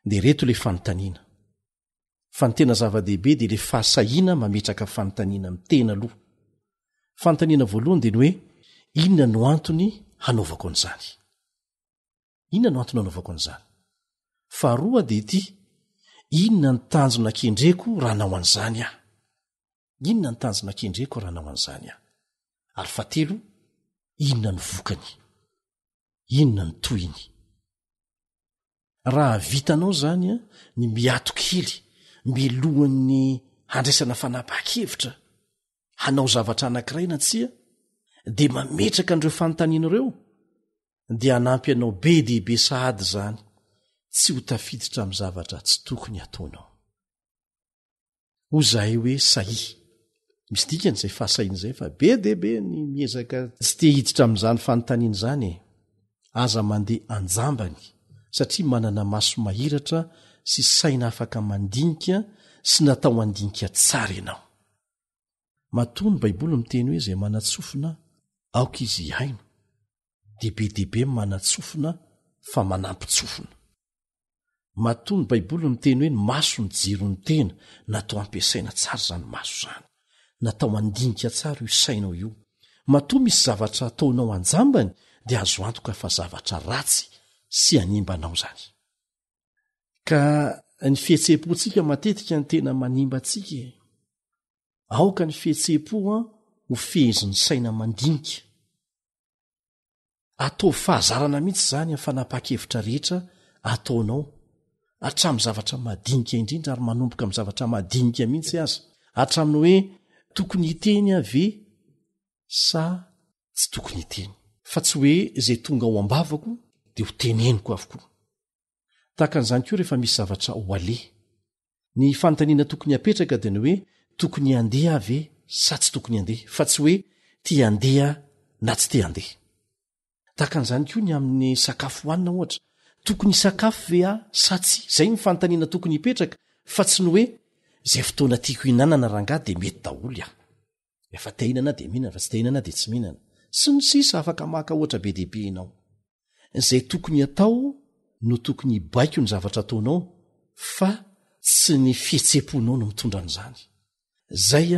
Dia reto ilay fanontaniana fa ny tena zava-dehibe dia ilay fahasahiana mametraka fanontaniana amin'ny tena aloha. Fanontaniana voalohany dia ny hoe inona no antony hanaovako an'izany. Inona no antony hanaovako an'izany? Faharoa dia ity inona ny tanjona kendreko raha nao an'izany aho. Inona ny tanjona kendreko raha nao an'izany aho. Ary fahatelo inona ny vokany, inona ny tohiny. Raha vitanao zany ny miato kely milohan'ny handraisana fanapaha-kevitra hanao zavatra anankiray na tsia dia mametraka an'ireo fanontaniana ireo dia hanampy anao be dehibe sahady zany tsy ho tafiditra amin'ny zavatra tsy tokony ataonao. Ho zahay hoe sahia misy dikan'izay fahasahian'izay fa be dehibe ny miezaka tsy te hiditra amin'izany fanontaniana izany aza mandeha anjambany satria manana maso mahiratra sy saina afaka mandinika sy natao andinika tsara ianao. Matoa ny Baiboly miteny hoe izay manatsofina aoka izy haino dia be dehibe manatsofina fa manampy-tsofina. Matoa ny Baiboly miteny hoe ny maso ny jiro ny tena natao ampiasaina tsara zany maso zany, natao andinika tsara io sainao io. Matoa misy zavatra ataonao anjambany dia azo antoka fa zavatra ratsy sy animbanao zany. Ka ny fihetseham-pontsika matetika ny tena manimba antsika. Aoka ny fihetseham-po ho fehezin'ny saina mandinika. Atao fahazarana mihitsy zany amin'ny fanapaha-kevitra rehetra ataonao hatramin'ny zavatra madinika indrindra ary manomboka amin'ny zavatra madinika mihitsy aza. Hatramin'ny hoe tokony hiteny ave sa tsy tokony hiteny. Fa tsy hoe izay tonga ao ambavako dia ho teneniko avokoa. Tahakan'izany koa rehefa misy zavatra ho ale. Ny fanontaniana tokony hapetraka dia ny hoe tokony handeha ave sa tsy tokony handeha, fa tsy hoe tia handeha na tsy tia handeha. Tahakan'izany koa ny amin'ny sakafo hohanina ohatra. Tokony sakafo ve sa tsy? Zay ny fanontaniana tokony hipetraka, fa tsy ny hoe izay fotoana tiako hinanana rangahy dia mety daholo aho. Efa te hinana dia mihinana, fa tsy te hinana dia tsy mihinana. Sy ny sisa afaka maka ohatra be dehibe ianao. Izay tokony atao no tokony hibaiko ny zavatra ataonao, fa tsy ny fihetseham-ponao no mitondra an'izany. Zay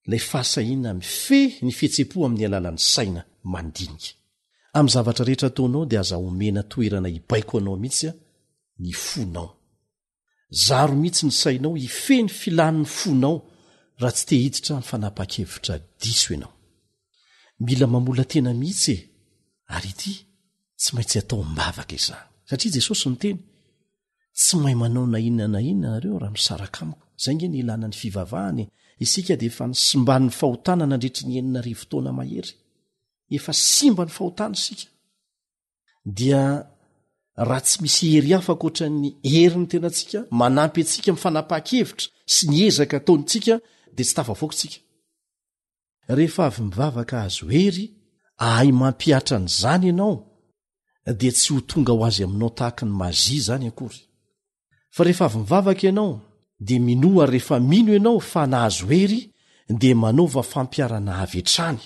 ilay fahasahiana mifehy ny fihetseham-po amin'ny alalan'ny saina mandinika. Amin'ny zavatra rehetra ataonao dia aza omena toerana hibaiko anao mihitsy ny fonao. Zaro mihitsy ny sainao hifehy ny filan'ny fonao raha tsy te hiditra ny fanapaha-kevitra diso ianao. Mila mamola tena mihitsy ary ity tsy maintsy atao mbavaka izany. Satria Jesosy niteny tsy mahay manao na inona nareo raha misaraka amiko. Zay nge ny ilana ny fivavahany. Isika dia efa nisimban'ny fahotana nandritry ny 9 taona mahery. Efa simba ny fahotana isika. Dia raha tsy misy hery hafa ankoatra ny heriny tenantsika manampy antsika amin'ny fanapaha-kevitra sy ny ezaka ataontsika dia tsy tafavoaka isika. Rehefa avy mivavaka azo hery ahay mampiatra n'izany ianao dia tsy ho tonga ho azy aminao tahaka ny mazia zany akory. Fa rehefa avy mivavaka ianao dia mino ary rehefa mino ianao fa nahazo hery dia manaova fampiarana avy hatrany.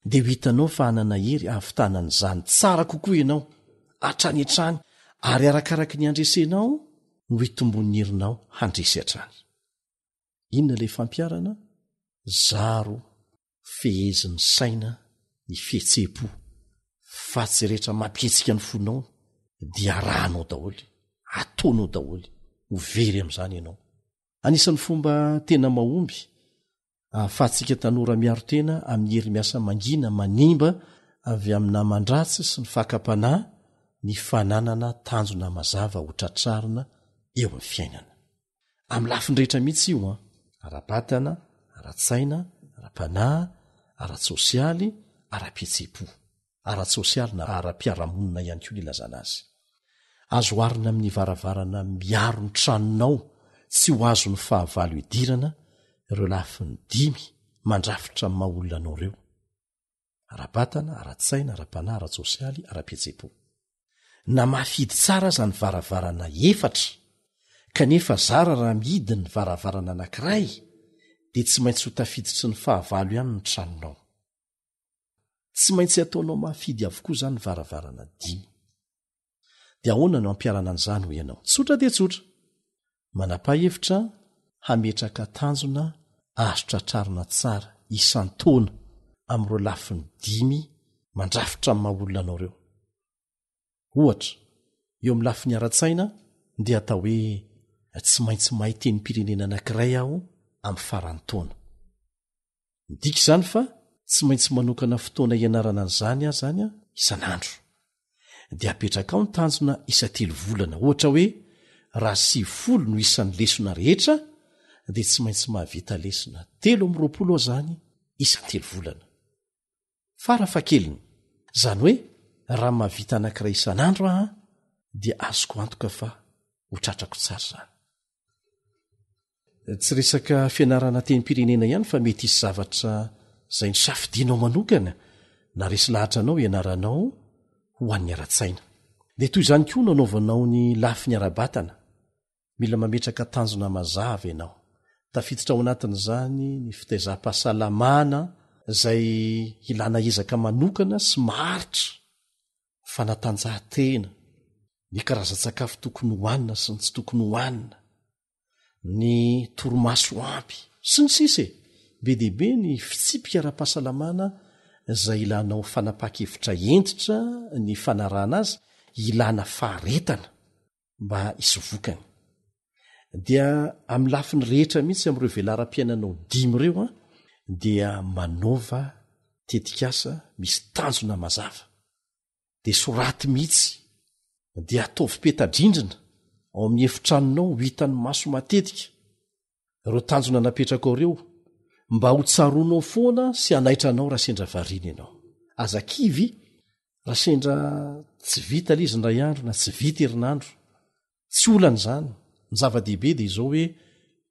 Dia ho hitanao fa hanana hery ahavitanan'izany tsara kokoa ianao hatrany hatrany ary arakaraky ny andresenao no hitombon'ny herinao handresy hatrany. Inona ilay fampiarana? Zaro fehezin'ny saina ny fihetse-po, fa tsy rehetra mampietsika ny fonao dia rahanao daholy, ataonao daholy, ho very amin'izany ianao. Anisan'ny fomba tena mahomby ahafahantsika tanora miaro tena amin'ny hery miasa mangina manimba avy amin'ny namandratsy sy ny fakapanahy ny fananana tanjona mazava ho tratrarina eo amin'ny fiainana. Amin'ny lafiny rehetra mihitsy io ara-batana, ara-tsaina, ara-panahy, ara-tsosialy, ara-pihetsepo, ara-tsosialy na ara-piaramonina ihany koa ilazana azy. Azo arina amin'ny varavarana miaro ny tranonao tsy ho azo ny fahavalo idirana ireo lafiny 5 mandrafitra amin'ny maha-olona anao ireo: ara-batana, ara-tsaina, ara-panahy, ara-tsosialy, ara-pihetsepo. Na mafidy tsara aza ny varavarana 4 kanefa zara raha mihidy ny varavarana anankiray dia tsy maintsy ho tafiditry ny fahavalo ihany ny tranonao. Tsy maintsy ataonao mafidy avokoa izany ny varavarana 5. Dia ahoana no ampiarana an'izany ho ianao? Tsotra dia tsotra. Manapa-hevitra hametraka tanjona azo tratrarina tsara isan-taona amin'ireo lafiny 5 mandrafitra amin'ny maha-olona anao ireo. Ohatra, eo amin'ny lafiny ara-tsaina dia atao hoe tsy maintsy mahay teny pirenena anankiray aho amin'ny faran'ny taona. Midika izany fa tsy maintsy manokana fotoana ianarana an'izany aho zany isan'andro. Dia apetraka ao ny tanjona isa-3 volana. Ohatra hoe raha 90 no isan'ny lesona rehetra dia tsy maintsy mahavita lesona 320 aho zany isa-3 volana. Farafakeliny, zany hoe raha mahavita anankiray isan'andro aho dia azoko antoka fa ho tratrako tsara zany. Tsy resaka fianarana teny-pirenena ihany fa mety isy zavatra izay ny safidianao manokana na resy lahatra anao ianaranao ho an'ny ara-tsaina. Dia toy izany koa nanaovanao ny lafiny ara-batana. Mila mametraka tanjona mazava ianao. Tafiditra ao anatin'izany ny fitaizam-pahasalamana izay ilana ezaka manokana sy maharitra, fanatanjahantena, ny karazan-tsakafo tokony hohanina sy ny tsy tokony hohanina, ny torimaso ampy sy ny sisa. Be deaibe ny fitsipika ara-pahasalamana izay ilanao fanapaka-hevitra entitra ny fanarana azy, ilana faharetana mba hisy vokany. Dia amin'ny lafiny rehetra mihitsy amin'ireo velaram-piainanao 5 ireo dia manova tetikasa misy tanjona mazava. Dia soraty mihitsy, dia ataovy petadrindrina ao amin'ny efitranonao ho hitan'ny maso matetika ireo tanjona napetraka ao ireo, mba ho tsaroanao foana sy anaitranao raha sendra variana ianao. Aza kivy raha sendra tsy vita ilay izy ndray andro na tsy vita herinandro, tsy olana izany. Ny zava-dehibe dia izao hoe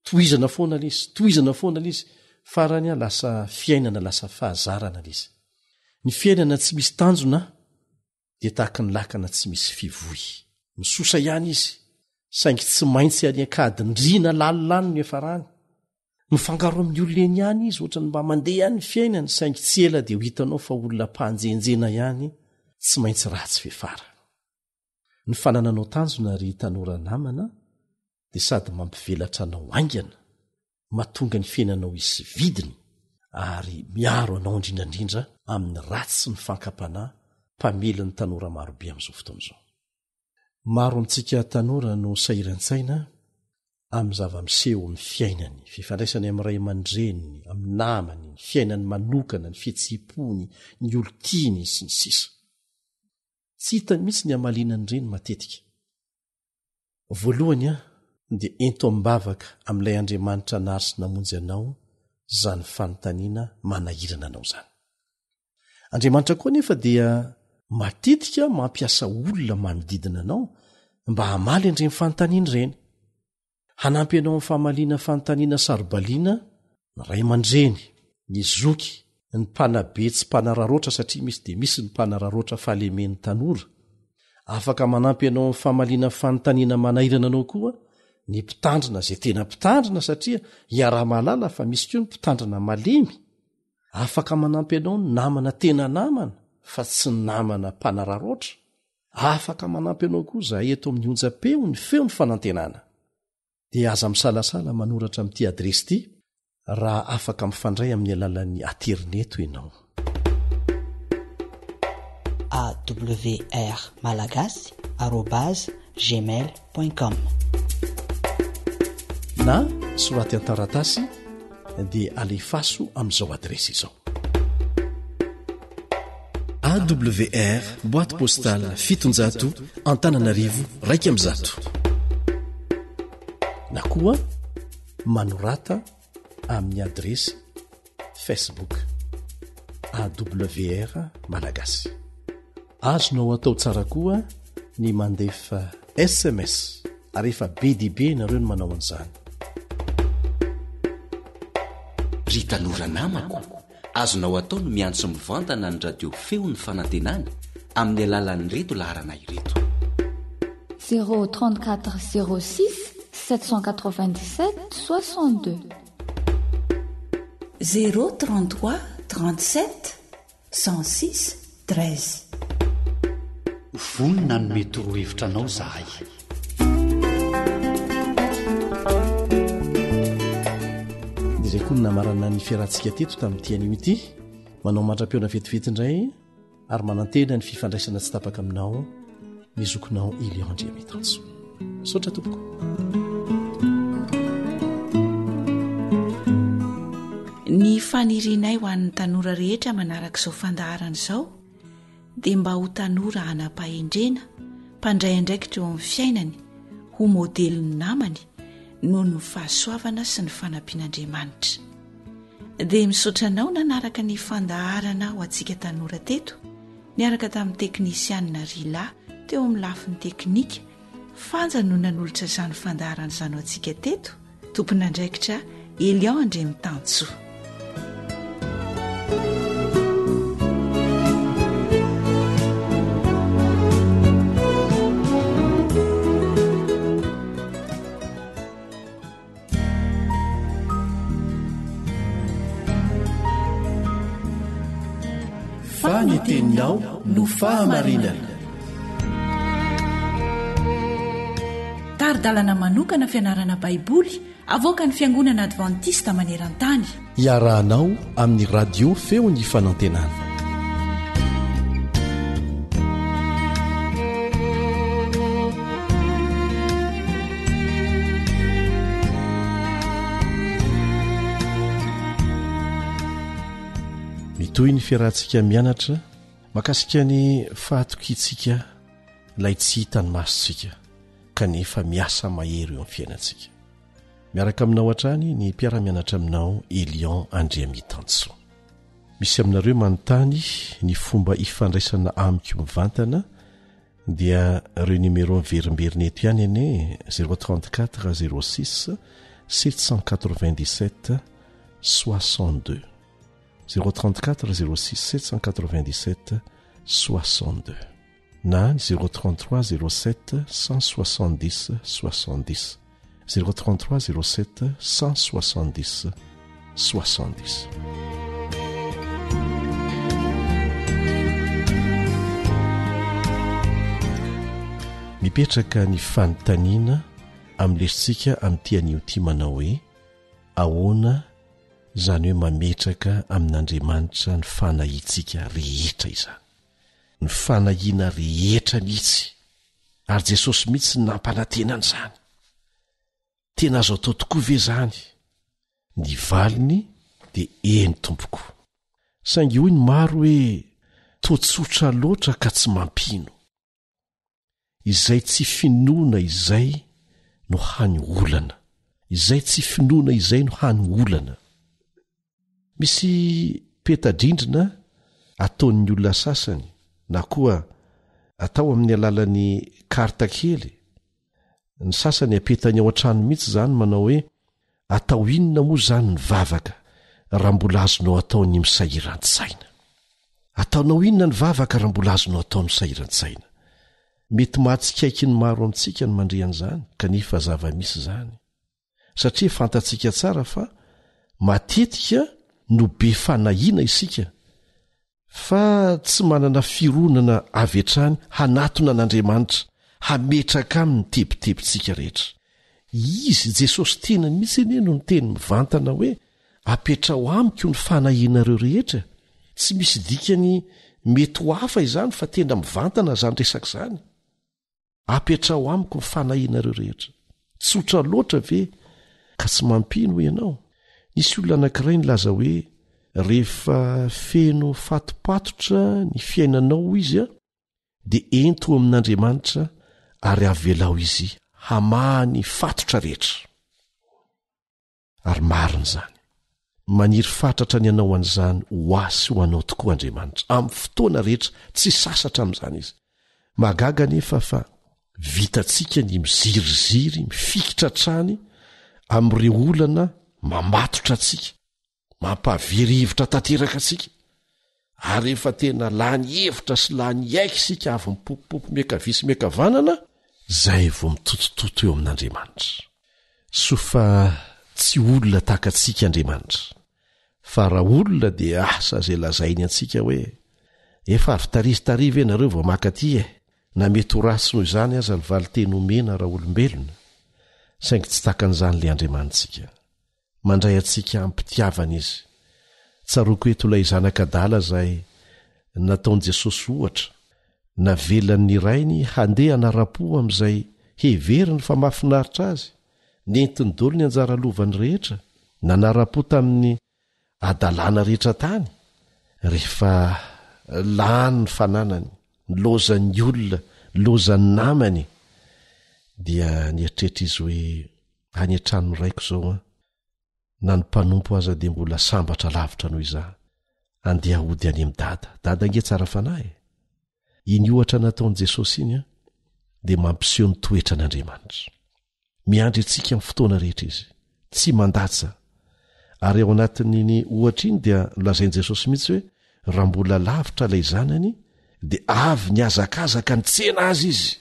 tohizana foana lizy, tohizana foana lizy, farany lasa fiainana, lasa fahazarana lizy. Ny fiainana tsy misy tanjona dia tahaka ny lakana tsy misy fivoy. Misosa ihany izy, saingy tsy maintsy any-akadindriana lalolany ny efarany. Mifangaro amin'ny olona eny ihany izy, ohatra ny mba mandeha ihany ny fiainany, saingy tsy ela dia ho hitanao fa olona mpanjenjena ihany, tsy maintsy ratsy fefara. Ny fanananao tanjona ry tanora namana dia sady mampivelatra anao aingana, mahatonga ny fiainanao isy vidiny, ary miaro anao indrindrandrindra amin'ny ratsy sy ny fankapanahy mpamely ny tanora marobe amin'izao fotoana izao. Maro amintsika tanora no sahiran-tsaina amin'ny zava-miseho amin'ny fiainany, fifandraisany amin'ny ray aman-dreniny, amin'ny namany, ny fiainany manokana, ny fihetseham-pony, ny olon-tiany sy ny sisa. Tsy hitany mihitsy ny hamalinany ireny matetika. Voalohany dia ento am-bavaka amin'ilay Andriamanitra nahary sy namonjy anao zany fanontaniana manahirana anao zany. Andriamanitra koa nefa dia matetika mampiasa olona manodidina anao mba hamaly andreny fanontaniana ireny. Hanampy anao amin'ny fahamaliana fanontaniana sarobaliana ny ray aman-dreny, ny zoky, ny mpanabe tsy mpanararoatra, satria misy dia misy ny mpanararoatra fahalemen'ny tanora. Afaka manampy anao amin'ny fahamaliana fanontaniana manahirana anao koa ny mpitandrina izay tena mpitandrina, satria hiara-malala fa misy koa ny mpitandrina malemy. Afaka manampy anao ny namana tena namana fa tsy ny namana mpanararoatra. afaka manampy ianao koa zahay eto amin'ny onja-peo ny feo ny fanantenana dia aza misalasala manoratra amin'ity adresy ity raha afaka mifandray amin'ny alalan'ny aterineto ianao. awr malagasy @gmail.com na soraty an-taratasy dia alefaso amin'izao adresy izao: AWR boîte postale 700 Antananarivo 100. na koa manorata amin'ny adresy Facebook AWR malagasy. Azonao atao tsara koa ny mandefa SMS ary efa BDB nareo no manao an'izany. Ry tanora namako, azonao atao no miantso mivantana ny radio feo ny fanantenana amin'ny alalan'ireto laharana ireto: 034 06 797 62 033 37 16 13. Vonina no mety roa hevitra anao zahay. Izay koa namarana ny fiarantsika teto tamin'ity anio ity, manao mandra-peona vetivety indray ary manantena ny fifandraisana tsy tapaka aminao ny zokonao Ilion Andriamitanso. Sotra tompoko. Ny fanirianay ho an'ny tanora rehetra manaraka izao fandaharana izao dia mba ho tanora anam-pahendrena, mpandray andraikitra eo amin'ny fiainany, ho modelin'ny namany noho ny fahasoavana sy ny fanampian'Andriamanitra. Dia misaotra anao nanaraka ny fandaharana ho antsika tanora teto, niaraka tamin'ny teknisianina Rila teo amin'ny lafin'ny teknika, fanja no nanolotra izany fandaharana izany ho antsika teto, tompon'andraikitra Elion Andriamitanso. Faniteninao no fahamarinana. Taridalana manokana fianarana baiboly avoaka ny Fiangonana Adventista maneran-tany. Iarahanao amin'ny radio feo ny fanantenana. Mitoy ny fiarahantsika mianatra makasika ny fahatokiantsika ilay tsy hitany masontsika kanefa miasa mahery eo amin'ny fiainantsika. Miaraka aminao hatrany ny mpiara-mianatra aminao Elion Andriamitanso. Misy aminareo manontany ny fomba ifandraisana amiko mivantana dia reo numéro miverimberina eto ihany ane 034 06 797 62 034 06 797 62 na 033 07 170 70 033 07 170 70. Mipetraka ny fanontaniana am'lesitsika amin'ity anio ty manao hoe ahoana izany hoe mametraka amin'Andriamanitra ny fanahintsika rehetra izany, ny fanahiana rehetra mihitsy, ary Jesosy mihitsy nampanantenana izany. Tena azo atao tokoa ve zany? Ny valiny dia eny tompoko. Saingy hoy ny maro hoe toa-tsotra loatra ka tsy mampino. Izay tsy finoana izay no hany olana. Izay tsy finoana izay no hany olana. Misy petadrindrina ataon'ny olona sasany na koa atao amin'ny alalan'ny karta kely. Ny sasany apetany ao an-trano mihitsy zany manao hoe atao inona moa zany ny vavaka raha mbola azonao atao ny misahirantsaina. Ataonao inona ny vavaka raha mbola azonao atao misahirantsaina. Mety mahatsikaiky ny maro amintsika ny mandrean'izany kanefa zava-misy zany. Satria fantatsika tsara fa matetika no be fanahiana isika fa tsy manana fironana avy hatrany hanatona an'Andriamanitra hametraka aminy tebitebitsika rehetra. Izy Jesosy tena mihitsy anie no ny teny mivantana hoe apetrao amiko ny fanahinareo rehetra. Tsy misy dikany mety ho hafa izany fa tena mivantana zany resaka zany. Apetrao amiko ny fanahinareo rehetra. Tsotra loatra ve ka tsy mampino ianao? Nisy olona anankiray nilaza hoe rehefa feno fatopatotra ny fiainanao izy dia ento amin'Andriamanitra ary avelao izy hamahany fatotra rehetra. Ary marina zany. Maniry fatratra ny anao an'izany ho asy ho anao tokoa Andriamanitra amin'ny fotoana rehetra, tsy sasatra amin'izany izy. Magaga nefa fa vitantsika ny miziriziry, mifikitra trany amin'ireo olana mamatotra atsika, mampavery hevitra tanteraka atsika. Ary rehefa tena lany hevitra sy lany aika isika avy mipopopopo miakavisy miakavanana, zay vao mitotototo eo amin'Andriamanitra. Sofa tsy olona tahaka atsika Andriamanitra, fa raha olona dia asa zay lazainy antsika hoe efa avy tarizitariva ianareo vao makaty na mety ho rasy noho izany aza ny valiteny omena raha olombelona. Saingy tsy takan'izany le Andriamanitsika, mandray antsika ampitiavana izy. Tsaroako eto ilay zanakadala zay nataon'i Jesosy ohatra, navelan'ny rainy handeha hanara-po amin'izay heveriny fa mahafinaritra azy, nentiny dolo ny anjara lovany rehetra, nanara-po tamin'ny adalàna rehetra tany. Rehefa lany ny fananany, lozan'ny olona, lozan'ny namany, dia nieritreritra izy hoe any an-tranony raiko zao na ny mpanompo aza dia mbola sambatra lavitra noho izaho, andeha hody any amin'ny dada nge tsara fanahy. Iny ohatra nataon'i Jesosy iny dia mampiseho ny toetra an'Andriamanitra. Miandry antsika amin'ny fotoana rehetra izy, tsy mandatsa. Ary ao anatin'iny ohatra iny dia lazain'i Jesosy mihitsy hoe raha mbola lavitra ilay zanany dia avy niazakazaka ny tsena azy izy.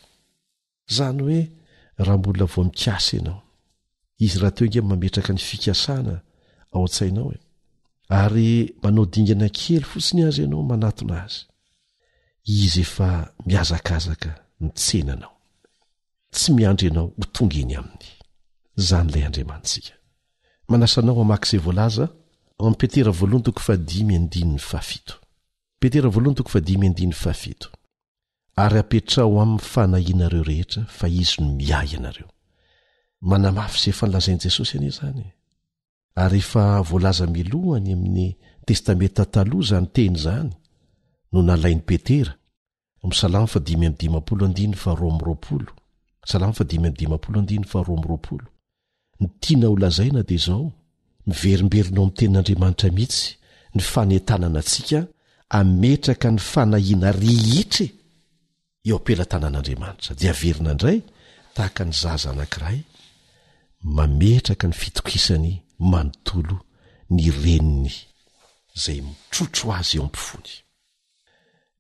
Zany hoe raha mbola vao mikasa ianao, izy raha teo inge mametraka ny fikasana ao an-tsainao ary manao dingana kely fotsiny azy ianao manatona azy, izy efa miazakazaka ny tsenanao, tsy miandry ianao ho tonga eny aminy. Zany ilay Andriamanitsika. Manasanao hamaky izay voalaza ao amin'ny Petera 2:5-7. Petera 2:5-7. Ary apetrao amin'ny fanahinareo rehetra fa izy no miay anareo. Manamafy izay fanlazain'i Jesosy anie zany. Ary efa voalaza milohany amin'ny testamenta taloha zany teny zany no nalain'i Petera. Salamo 5:20. Salamo 5:20. Ny tiana ho lazaina dia izao, miverimberina ao amin'ny tenin'Andriamanitra mihitsy ny fanentanana antsika ametraka ny fanahiana rehetra eo am-pelantanan'Andriamanitra. Dia averina indray tahaka ny zaza anankiray mametraka ny fitokisany manontolo ny reniny zay mitrotro azy eo am-pifony.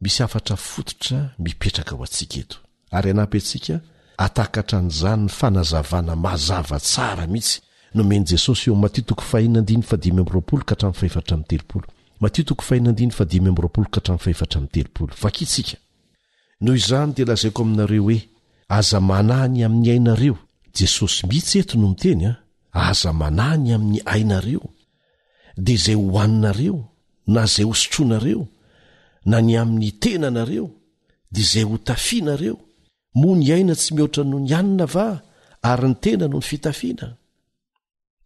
Misy afatra fototra mipetraka ao antsika eto, ary anampy antsika atakatra n'izany ny fanazavana mazava tsara mihitsy nomeny Jesosy eo Matteo 5:5-7. Matteo 5:5-7. Vakitsika. Noho izany dia lazaiko aminareo hoe aza manany amin'ny ainareo. Jesosy mihitsy eto no miteny aza manany amin'ny ainareo, dia izay hohaninareo na izay hosotroanareo na ny amin'ny tenanareo dia izay ho tafianareo, moa ny aina tsy mihoatra noho ny anina va, ary ny tena noho ny fitafiana.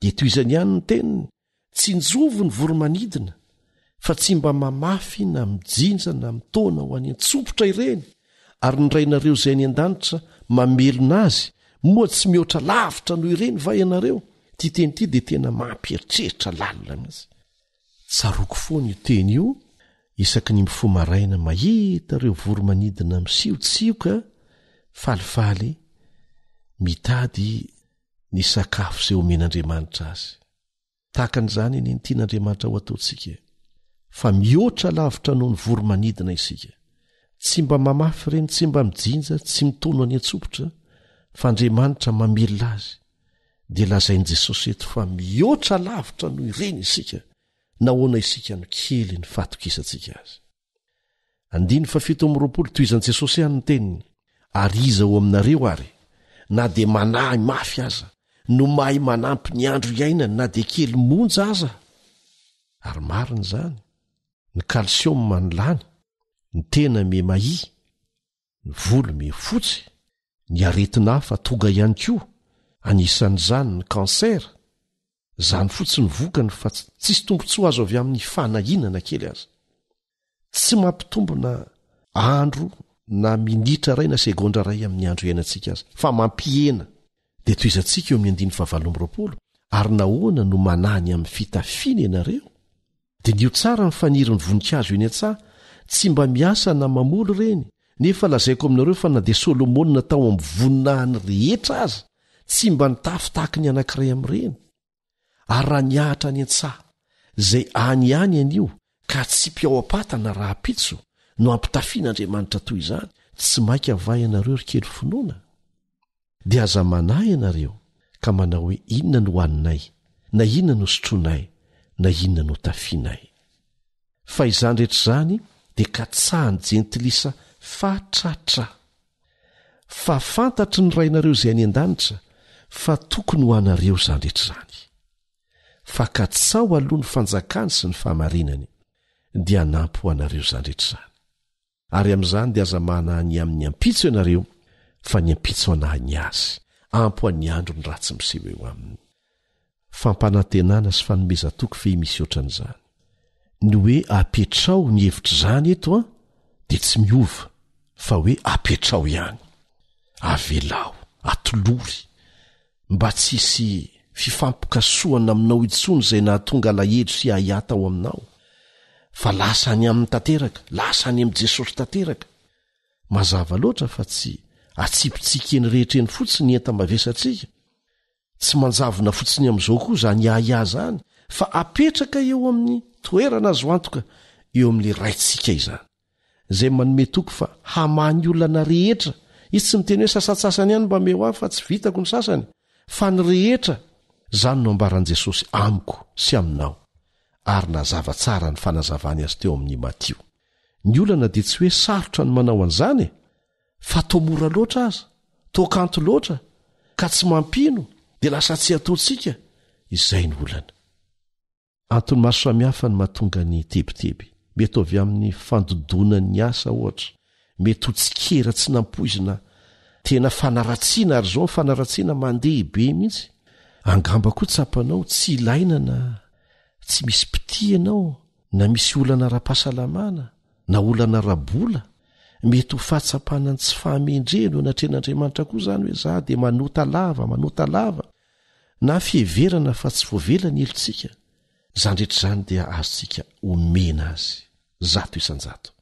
Dia toy izany ihany ny teniny, tsy njovo ny voromanidina, fa tsy mba mamafy na mijinja na mitona ho any an-tsopitra ireny, ary ny rainareo izay any an-danitra mamelona azy, moa tsy mihoatra lavitra noho ireny va ianareo. Ty teny ity dia tena mampieritreritra lalina mihitsy. Tsaroako foana io teny io, isaky ny mifo maraina mahita ireo voromanidina misiontsioka falifaly mitady ny sakafo izay omen'Andriamanitra azy. Tahaka an'izany eny ny tian'Andriamanitra ho ataontsika, fa mihoatra lavitra noho ny voromanidina isika, tsy mba mamafy ireny, tsy mba mijinja, tsy mitono any an-tsopitra, fa Andriamanitra mamelona azy. Dia lazain'i Jesosy eto fa mihoatra lavitra noho ireny isika, nahoana isika no kely ny fatokisantsika azy. toy izan'i Jesosy ihany ny teniny. Ary iza ho aminareo ary, na de manahy mafy aza, no mahay manampy ny andro iainany na de kely monja aza. Ary marina zany, ny kalsioma manolany, ny tena me mahi, ny volo me fotsy, ny aretina hafa tonga ihany koa, anisan'izany ny kansera. Zany fotsiny vokany fa tsisy tombontsoa azo avy amin'ny fanahinana kely aza. Tsy mampitombona andro na minitra ray na segondra ray amin'ny andro iainantsika aza, fa mampihena. De toizantsika eo amin'ny 1920 ary nahoana no manany amin'ny fitafiana ianareo? De nio tsara ny faniriny voninkazo eny an-tsaha, tsy mba miasa na mamoly reny, nefa lazaiko aminareo fa na de Solomona natao amin'ny voninahiny rehetra aza, tsy mba nitafy tahaka ny anankiray amin'ireny. Ary raha niahatra any an-tsaha, zay any anio, ka tsy mpiao-apatana raha pitso no ampitafian'Andriamanitra toy izany, tsy mainka avay ianareo ry kely finoana. De aza manahy ianareo ka manao hoe inona no hoaninay, na inona no sotronay, na inona no tafianay. Fa izany rehetra zany de katsahany jentilisa fatratra. Fa fantatry ny rainareo zay any an-danitra fa tokony ho anareo zany rehetra zany. Fa katsao aloha ny fanjakany sy ny fahamarinany, dia anampy ho anareo zany rehetra zany. Ary amin'izany dia aza manahany amin'ny ampitso ianareo, fa ny ampitso anahany azy, ampy ho an'ny andro ny ratsy miseho eo aminy. Fampanantenana sy fanomezan-toko fe misy ohatran'izany. Ny hoe apetrao ny hevitra zany eto dia tsy miova, fa hoe apetrao ihany. Avelao, atolory, mba tsisy fifampikasoana aminao itsony zay nahatonga lahedry sy ahiata ao aminao. Fa lasa any amin'ny tanteraka, lasa any amin'ny Jesosy tanteraka. Mazava loatra fa tsy atsipitsika eny rehetra eny fotsiny enta-mavesatsika. Tsy manjavona fotsiny amin'izao koa zany ahiahy zany, fa apetraka eo amin'ny toerana azo antoka eo amin'le raitsika izany. Zay manome toko fa hamany olana rehetra, izy tsy miteny hoe sasatsasany ihany mba meo ahy fa tsy vitako ny sasany, fa ny rehetra. Zany no ambaran'i Jesosy amiko sy aminao, ary nazava tsara ny fanazavany azy teo amin'ny Matio. Ny olana dia tsy hoe sarotra ny manao an'izany, fa toa mora loatra aza, toa kanto loatra, ka tsy mampino, dia lasa tsy ataontsika. Izay ny olana. Antony maro samihafa ny mahatonga ny tebiteby, mety avy amin'ny fandodonan'ny asa ohatra, mety ho tsikera tsy nampoizina, tena fanaratsiana ary zao ny fanaratsiana mandeha be mihitsy. Angamba koa tsapanao tsy ilaina na tsy misy pitianao, na misy olana ra-pahasalamana, na olana rabola, mety ho fahatsapana ny tsy fahamendreno anatren'Andriamanitra koa zany hoe za dia manota lava, na fieverana fa tsy voavela ny elontsika. Zany rehetra zany dia azontsika omena azy, zato isan-jato.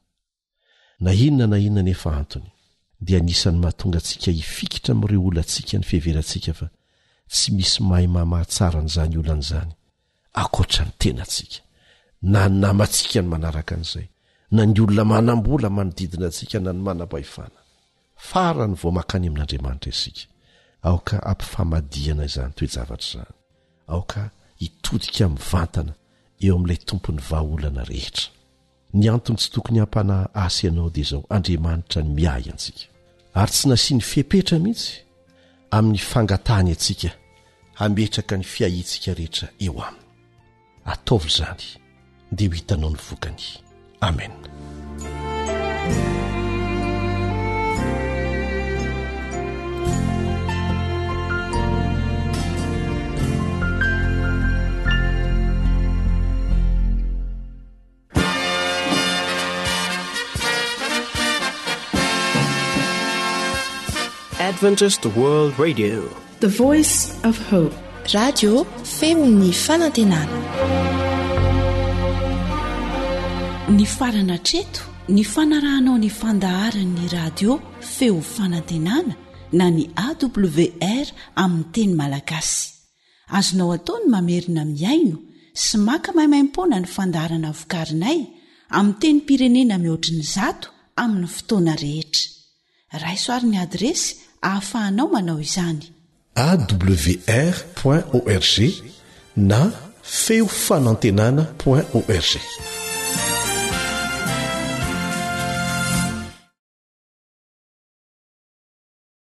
Na inona nefa antony, dia anisan'ny mahatonga antsika hifikitra amin'ireo olantsika ny fiheverantsika fa tsy misy mahay mamahatsara n'izany olan'izany akoatra ny tenantsika, na ny namantsika ny manaraka an'izay, na ny olona manam-bola manodidina antsika na ny manam-pahefana. Farany vao makany amin'Andriamanitra isika, aoka ampifamadiana izany toe-javatra izany, aoka hitodika mivantana eo amin'ilay tompony vahaolana rehetra. Ny antony tsy tokony hampana asa ianao dia izao, Andriamanitra ny miahy antsika, ary tsy nasiany fepetra mihitsy amin'ny fangatahany antsika hametraka ny fiahintsika rehetra eo aminy. Ataovy izany dia ho hitanao ny vokany. Amen. Adventist World Radio, the voice of hope. Radio Femon'ny Fanantenana. Ny farana treto, ny fanarahanao ny fandaharan'ny radio Feo Fanantenana na ny AWR amin'ny teny Malagasy. Azonao ataony mamerina miaino sy maka maimaimpoana ny fandaharana vokarinay amin'ny teny pirenena mihoatriny 100 amin'ny fotoana rehetra. Raisoaryn'ny adresy ahafahanao manao izany: awr.org na feofanantenana.org.